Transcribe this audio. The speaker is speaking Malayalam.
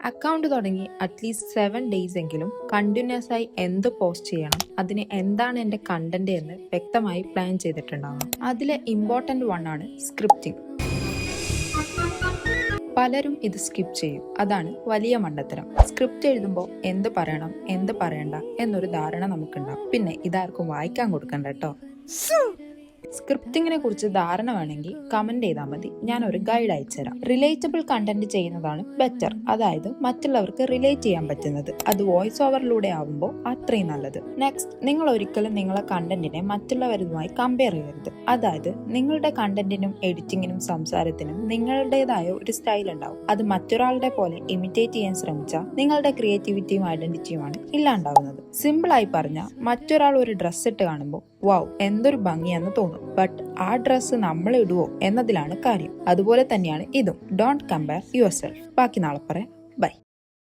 അക്കൗണ്ട് തുടങ്ങി അറ്റ്ലീസ്റ്റ് 7 ഡേയ്സ് എങ്കിലും കണ്ടിന്യൂസ് ആയി എന്ത് പോസ്റ്റ് ചെയ്യണം, അതിന് എന്താണ് എൻ്റെ കണ്ടന്റ് എന്ന് വ്യക്തമായി പ്ലാൻ ചെയ്തിട്ടുണ്ടാവണം. അതിലെ ഇമ്പോർട്ടൻ്റ് വൺ ആണ് സ്ക്രിപ്റ്റിംഗ്. പലരും ഇത് സ്കിപ്പ് ചെയ്യും. അതാണ് വലിയ മണ്ടത്തരം. സ്ക്രിപ്റ്റ് എഴുതുമ്പോൾ എന്ത് പറയണം എന്ത് പറയണ്ട എന്നൊരു ധാരണ നമുക്കുണ്ടാവും. പിന്നെ ഇതാർക്കും വായിക്കാൻ കൊടുക്കണ്ട കേട്ടോ. സ്ക്രിപ്റ്റിങ്ങിനെ കുറിച്ച് ധാരണ വേണമെങ്കിൽ കമന്റ് ചെയ്താൽ മതി, ഞാൻ ഒരു ഗൈഡ് അയച്ചുതരാം. റിലേറ്റബിൾ കണ്ടന്റ് ചെയ്യുന്നതാണ് ബെറ്റർ, അതായത് മറ്റുള്ളവർക്ക് റിലേറ്റ് ചെയ്യാൻ പറ്റുന്നത്. അത് വോയിസ് ഓവറിലൂടെ ആവുമ്പോൾ അത്രയും നല്ലത്. നെക്സ്റ്റ്, നിങ്ങൾ ഒരിക്കലും നിങ്ങളെ കണ്ടന്റിനെ മറ്റുള്ളവരുമായി കമ്പയർ ചെയ്യരുത്. അതായത് നിങ്ങളുടെ കണ്ടന്റിനും എഡിറ്റിങ്ങിനും സംസാരത്തിനും നിങ്ങളുടേതായ ഒരു സ്റ്റൈൽ ഉണ്ടാവും. അത് മറ്റൊരാളുടെ പോലെ ഇമിറ്റേറ്റ് ചെയ്യാൻ ശ്രമിച്ചാൽ നിങ്ങളുടെ ക്രിയേറ്റിവിറ്റിയും ഐഡന്റിറ്റിയുമാണ് ഇല്ലാണ്ടാവുന്നത്. സിമ്പിൾ ആയി പറഞ്ഞാൽ, മറ്റൊരാൾ ഒരു ഡ്രസ്സ് ഇട്ട് കാണുമ്പോൾ വാവ് എന്തൊരു ഭംഗിയാന്ന് തോന്നും, ബട്ട് ആ ഡ്രസ്സ് നമ്മൾ ഇടുവോ എന്നതിലാണ് കാര്യം. അതുപോലെ തന്നെയാണ് ഇതും. Don't compare your self. ബാക്കി നാളെ പറയാം. ബൈ.